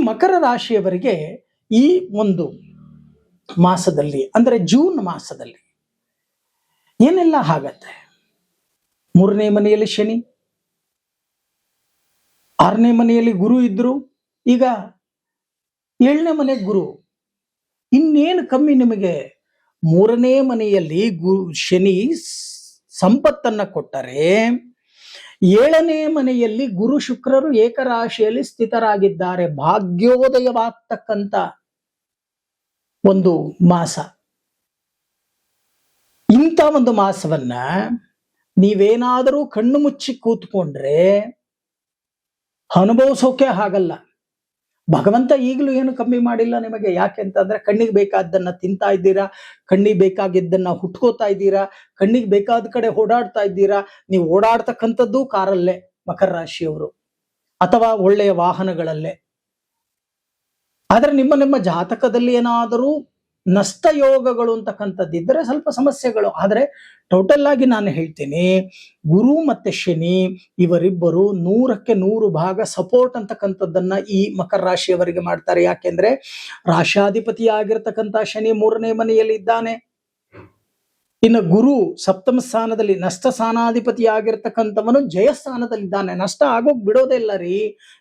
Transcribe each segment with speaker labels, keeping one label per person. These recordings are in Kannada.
Speaker 1: ಮಕರ ರಾಶಿಯವರಿಗೆ ಈ ಒಂದು ಮಾಸದಲ್ಲಿ ಅಂದ್ರೆ ಜೂನ್ ಮಾಸದಲ್ಲಿ ಏನೆಲ್ಲ ಆಗತ್ತೆ? 3ನೇ ಮನೆಯಲ್ಲಿ ಶನಿ, 6ನೇ ಮನೆಯಲ್ಲಿ ಗುರು ಇದ್ರು, ಈಗ 7ನೇ ಮನೆ ಗುರು. ಇನ್ನೇನು ಕಮ್ಮಿ ನಿಮಗೆ? 3ನೇ ಮನೆಯಲ್ಲಿ ಶನಿ ಸಂಪತ್ತನ್ನ ಕೊಟ್ಟರೆ, 7ನೇ ಮನೆಯಲ್ಲಿ ಗುರು ಶುಕ್ರರು ಏಕರಾಶಿಯಲ್ಲಿ ಸ್ಥಿತರಾಗಿದ್ದಾರೆ. ಭಾಗ್ಯೋದಯವಾಗ್ತಕ್ಕಂಥ ಒಂದು ಮಾಸ. ಇಂಥ ಒಂದು ಮಾಸವನ್ನ ನೀವೇನಾದರೂ ಕಣ್ಣು ಮುಚ್ಚಿ ಕೂತ್ಕೊಂಡ್ರೆ ಅನುಭವಿಸೋಕೆ ಆಗಲ್ಲ. ಭಗವಂತ ಈಗಲೂ ಏನು ಕಮ್ಮಿ ಮಾಡಿಲ್ಲ ನಿಮಗೆ. ಯಾಕೆ ಅಂತಂದ್ರೆ ಕಣ್ಣಿಗೆ ಬೇಕಾದ್ದನ್ನ ತಿಂತಾ ಇದ್ದೀರಾ, ಕಣ್ಣಿಗೆ ಬೇಕಾಗಿದ್ದನ್ನ ಹುಟ್ಕೋತಾ ಇದ್ದೀರಾ, ಕಣ್ಣಿಗೆ ಬೇಕಾದ ಕಡೆ ಓಡಾಡ್ತಾ ಇದ್ದೀರಾ. ನೀವು ಓಡಾಡ್ತಕ್ಕಂಥದ್ದು ಕಾರಲ್ಲೇ ಮಕರ ರಾಶಿಯವರು, ಅಥವಾ ಒಳ್ಳೆಯ ವಾಹನಗಳಲ್ಲೇ. ಆದ್ರೆ ನಿಮ್ಮ ಜಾತಕದಲ್ಲಿ ಏನಾದರೂ ನಷ್ಟ ಯೋಗಗಳು ಅಂತಕ್ಕಂಥದ್ದಿದ್ರೆ ಸ್ವಲ್ಪ ಸಮಸ್ಯೆಗಳು. ಆದ್ರೆ ಟೋಟಲ್ ಆಗಿ ನಾನು ಹೇಳ್ತೀನಿ, ಗುರು ಮತ್ತೆ ಶನಿ ಇವರಿಬ್ಬರು 100ಕ್ಕೆ 100 ಭಾಗ ಸಪೋರ್ಟ್ ಅಂತಕ್ಕಂಥದ್ದನ್ನ ಈ ಮಕರ ರಾಶಿಯವರಿಗೆ ಮಾಡ್ತಾರೆ. ಯಾಕೆಂದ್ರೆ ರಾಶಾಧಿಪತಿ ಆಗಿರ್ತಕ್ಕಂಥ ಶನಿ 3ನೇ ಮನೆಯಲ್ಲಿ ಇದ್ದಾನೆ. ಇನ್ನು ಗುರು ಸಪ್ತಮ ಸ್ಥಾನದಲ್ಲಿ ನಷ್ಟ ಸ್ಥಾನಾಧಿಪತಿ ಆಗಿರ್ತಕ್ಕಂಥವನು ಜಯ ಸ್ಥಾನದಲ್ಲಿದ್ದಾನೆ. ನಷ್ಟ ಆಗೋಗ್ ಬಿಡೋದೇ ಇಲ್ಲ ರೀ.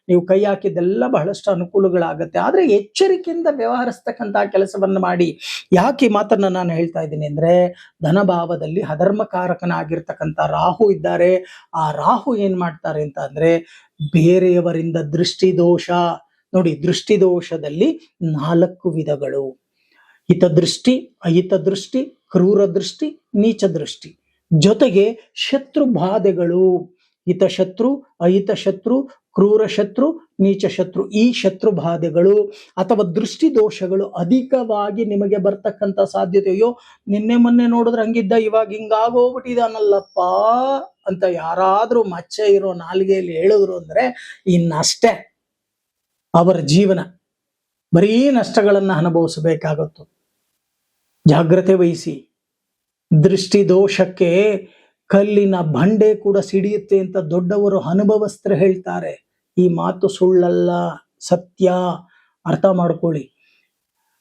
Speaker 1: ನೀವು ಕೈ ಹಾಕಿದ್ದೆಲ್ಲ ಬಹಳಷ್ಟು ಅನುಕೂಲಗಳಾಗತ್ತೆ. ಆದ್ರೆ ಎಚ್ಚರಿಕೆಯಿಂದ ವ್ಯವಹರಿಸ್ತಕ್ಕಂಥ ಕೆಲಸವನ್ನ ಮಾಡಿ. ಯಾಕೆ ಈ ಮಾತನ್ನ ನಾನು ಹೇಳ್ತಾ ಇದ್ದೀನಿ ಅಂದ್ರೆ, ಧನಭಾವದಲ್ಲಿ ಅಧರ್ಮಕಾರಕನಾಗಿರ್ತಕ್ಕಂಥ ರಾಹು ಇದ್ದಾರೆ. ಆ ರಾಹು ಏನ್ ಮಾಡ್ತಾರೆ ಅಂತ ಅಂದ್ರೆ, ಬೇರೆಯವರಿಂದ ದೃಷ್ಟಿ ದೋಷ. ನೋಡಿ, ದೃಷ್ಟಿ ದೋಷದಲ್ಲಿ 4 ವಿಧಗಳು: ಹಿತದೃಷ್ಟಿ, ಅಹಿತ ದೃಷ್ಟಿ, ಕ್ರೂರ ದೃಷ್ಟಿ, ನೀಚ ದೃಷ್ಟಿ. ಜೊತೆಗೆ ಶತ್ರು ಬಾಧೆಗಳು: ಹಿತಶತ್ರು, ಅಹಿತ ಶತ್ರು, ಕ್ರೂರ ಶತ್ರು, ನೀಚ ಶತ್ರು. ಈ ಶತ್ರು ಬಾಧೆಗಳು ಅಥವಾ ದೃಷ್ಟಿ ದೋಷಗಳು ಅಧಿಕವಾಗಿ ನಿಮಗೆ ಬರ್ತಕ್ಕಂಥ ಸಾಧ್ಯತೆ. ಅಯ್ಯೋ, ನಿನ್ನೆ ಮೊನ್ನೆ ನೋಡಿದ್ರೆ ಹಂಗಿದ್ದ, ಇವಾಗ ಹಿಂಗಾಗೋಗ್ಬಿಟ್ಟಿದಾನಲ್ಲಪ್ಪ ಅಂತ ಯಾರಾದ್ರೂ ಮಚ್ಚೆ ಇರೋ ನಾಲಿಗೆಯಲ್ಲಿ ಹೇಳಿದ್ರು ಅಂದ್ರೆ ಇನ್ನಷ್ಟೇ ಅವರ ಜೀವನ ಬರೀ ನಷ್ಟಗಳನ್ನ ಅನುಭವಿಸಬೇಕಾಗತ್ತು. ಜಾಗ್ರತೆ ವಹಿಸಿ. ದೃಷ್ಟಿ ದೋಷಕ್ಕೆ ಕಲ್ಲಿನ ಬಂಡೆ ಕೂಡ ಸಿಡಿಯುತ್ತೆ ಅಂತ ದೊಡ್ಡವರು ಅನುಭವಸ್ಥರು ಹೇಳ್ತಾರೆ. ಈ ಮಾತು ಸುಳ್ಳಲ್ಲ, ಸತ್ಯ. ಅರ್ಥ ಮಾಡ್ಕೊಳ್ಳಿ.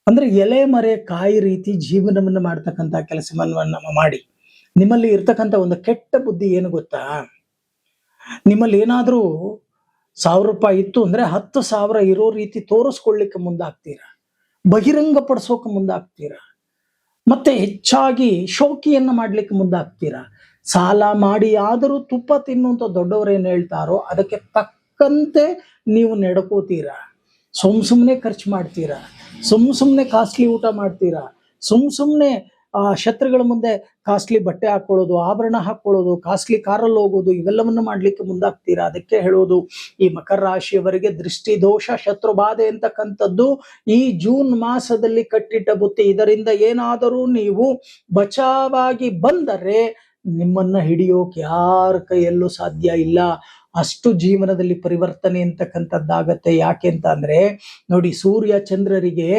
Speaker 1: ಅಂದ್ರೆ ಎಲೆ ಮರೆ ಕಾಯಿ ರೀತಿ ಜೀವನವನ್ನು ಮಾಡ್ತಕ್ಕಂಥ ಕೆಲಸವನ್ನ ಮಾಡಿ. ನಿಮ್ಮಲ್ಲಿ ಇರ್ತಕ್ಕಂಥ ಒಂದು ಕೆಟ್ಟ ಬುದ್ಧಿ ಏನು ಗೊತ್ತಾ? ನಿಮ್ಮಲ್ಲಿ ಏನಾದ್ರೂ 1000 ರೂಪಾಯಿ ಇತ್ತು ಅಂದ್ರೆ 10,000 ಇರೋ ರೀತಿ ತೋರಿಸ್ಕೊಳ್ಳಿಕ್ಕೆ ಮುಂದಾಗ್ತೀರಾ, ಬಹಿರಂಗ ಪಡಿಸೋಕೆ ಮುಂದಾಗ್ತೀರಾ, ಮತ್ತೆ ಹೆಚ್ಚಾಗಿ ಶೋಕಿಯನ್ನ ಮಾಡ್ಲಿಕ್ಕೆ ಮುಂದಾಗ್ತೀರಾ. ಸಾಲ ಮಾಡಿ ಆದರೂ ತುಪ್ಪ ತಿನ್ನುವಂತ ದೊಡ್ಡವರೇನು ಹೇಳ್ತಾರೋ ಅದಕ್ಕೆ ತಕ್ಕಂತೆ ನೀವು ನಡ್ಕೋತೀರಾ. ಸುಮ್ನೆ ಖರ್ಚು ಮಾಡ್ತೀರಾ, ಸುಮ್ನೆ ಕಾಸ್ಟ್ಲಿ ಊಟ ಮಾಡ್ತೀರಾ, ಸುಮ್ನೆ ಶತ್ರುಗಳ ಮುಂದೆ ಕಾಸ್ಟ್ಲಿ ಬಟ್ಟೆ ಹಾಕೊಳ್ಳೋದು, ಆಭರಣ ಹಾಕೊಳ್ಳೋದು, ಕಾಸ್ಟ್ಲಿ ಕಾರಲ್ಲಿ ಹೋಗೋದು, ಇವೆಲ್ಲವನ್ನು ಮಾಡ್ಲಿಕ್ಕೆ ಮುಂದಾಗ್ತೀರಾ. ಅದಕ್ಕೆ ಹೇಳೋದು, ಈ ಮಕರ ರಾಶಿಯವರಿಗೆ ದೃಷ್ಟಿ ದೋಷ, ಶತ್ರು ಬಾಧೆ ಅಂತಕ್ಕಂಥದ್ದು ಈ ಜೂನ್ ಮಾಸದಲ್ಲಿ ಕಟ್ಟಿಟ್ಟ ಬುತ್ತಿ. ಇದರಿಂದ ಏನಾದರೂ ನೀವು ಬಚಾವಾಗಿ ಬಂದರೆ ನಿಮ್ಮನ್ನ ಹಿಡಿಯೋಕೆ ಯಾರ ಕೈಯಲ್ಲೂ ಸಾಧ್ಯ ಇಲ್ಲ. ಅಷ್ಟು ಜೀವನದಲ್ಲಿ ಪರಿವರ್ತನೆ ಅಂತಕ್ಕಂಥದ್ದಾಗತ್ತೆ. ಯಾಕೆ ಅಂತ ಅಂದ್ರೆ ನೋಡಿ, ಸೂರ್ಯ ಚಂದ್ರರಿಗೆ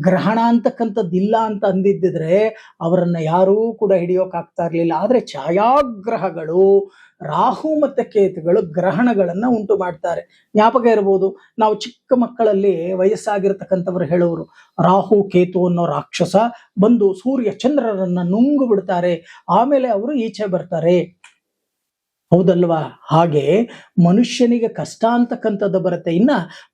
Speaker 1: ಗ್ರಹಣ ಅಂತಕ್ಕಂಥದ್ದಿಲ್ಲ ಅಂತ ಅಂದಿದ್ದಿದ್ರೆ ಅವರನ್ನ ಯಾರೂ ಕೂಡ ಹಿಡಿಯೋಕ್ ಆಗ್ತಾ ಇರ್ಲಿಲ್ಲ. ಆದ್ರೆ ಛಾಯಾಗ್ರಹಗಳು, ರಾಹು ಮತ್ತೆ ಕೇತುಗಳು ಗ್ರಹಣಗಳನ್ನ ಉಂಟು ಮಾಡ್ತಾರೆ. ಜ್ಞಾಪಕ ಇರ್ಬೋದು, ನಾವು ಚಿಕ್ಕ ಮಕ್ಕಳಲ್ಲಿ ವಯಸ್ಸಾಗಿರ್ತಕ್ಕಂಥವ್ರು ಹೇಳೋರು, ರಾಹು ಕೇತು ಅನ್ನೋ ರಾಕ್ಷಸ ಬಂದು ಸೂರ್ಯ ಚಂದ್ರರನ್ನ ನುಂಗು ಬಿಡ್ತಾರೆ, ಆಮೇಲೆ ಅವರು ಈಚೆ ಬರ್ತಾರೆ. ಹೌದಲ್ವಾ? ಹಾಗೆ ಮನುಷ್ಯನಿಗೆ ಕಷ್ಟ ಅಂತಕ್ಕಂಥದ್ದು ಬರುತ್ತೆ. ಇನ್ನ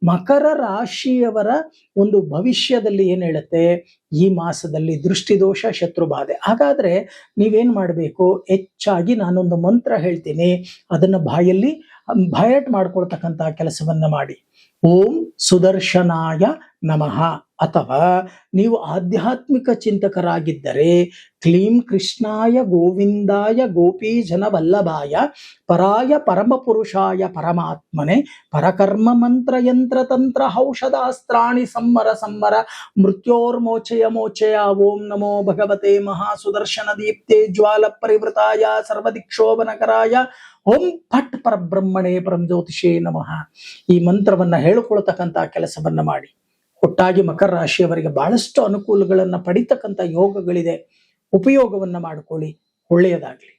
Speaker 1: ಮಕರ ರಾಶಿಯವರ ಒಂದು ಭವಿಷ್ಯದಲ್ಲಿ ಏನ್ ಹೇಳುತ್ತೆ, ಈ ಮಾಸದಲ್ಲಿ ದೃಷ್ಟಿದೋಷ, ಶತ್ರು ಬಾಧೆ. ಹಾಗಾದ್ರೆ ನೀವೇನ್ ಮಾಡಬೇಕು? ಹೆಚ್ಚಾಗಿ ನಾನೊಂದು ಮಂತ್ರ ಹೇಳ್ತೀನಿ, ಅದನ್ನ ಬಾಯಲ್ಲಿ ಭಯಟ್ ಮಾಡ್ಕೊಳ್ತಕ್ಕಂಥ ಕೆಲಸವನ್ನ ಮಾಡಿ. ಓಂ ಸುದರ್ಶನಾಯ ನಮಃ. ಅಥವಾ ನೀವು ಆಧ್ಯಾತ್ಮಿಕ ಚಿಂತಕರಾಗಿದ್ದರೆ ಕ್ಲೀಂ ಕೃಷ್ಣಾಯ ಗೋವಿಂದಾಯ ಗೋಪೀ ಜನ ವಲ್ಲಭಾಯ ಪರಾಯ ಪರಮ ಪುರುಷಾಯ ಪರಮಾತ್ಮನೆ ಪರಕರ್ಮ ಮಂತ್ರ ಯಂತ್ರ ತಂತ್ರ ಔಷಧಾಸ್ತ್ರಾಣಿ ಸಂವರ ಸಂವರ ಮೃತ್ಯೋರ್ಮೋಚಯ ಮೋಚಯ. ಓಂ ನಮೋ ಭಗವತೆ ಮಹಾಸುದರ್ಶನ ದೀಪ್ತೆ ಜ್ವಾಲ ಪರಿವೃತಾಯ ಸರ್ವದಿಕ್ಷೋಭನಕರಾಯ ಓಂ ಫಟ್ ಪರಬ್ರಹ್ಮಣೇ ಪರಂ ಜ್ಯೋತಿಷೇ ನಮಃ. ಈ ಮಂತ್ರವನ್ನ ಹೇಳಿಕೊಳ್ತಕ್ಕಂಥ ಕೆಲಸವನ್ನ ಮಾಡಿ. ಒಟ್ಟಾಗಿ ಮಕರ ರಾಶಿಯವರಿಗೆ ಬಹಳಷ್ಟು ಅನುಕೂಲಗಳನ್ನ ಪಡಿತಕ್ಕಂಥ ಯೋಗಗಳಿದೆ. ಉಪಯೋಗವನ್ನ ಮಾಡಿಕೊಳ್ಳಿ. ಒಳ್ಳೆಯದಾಗಲಿ.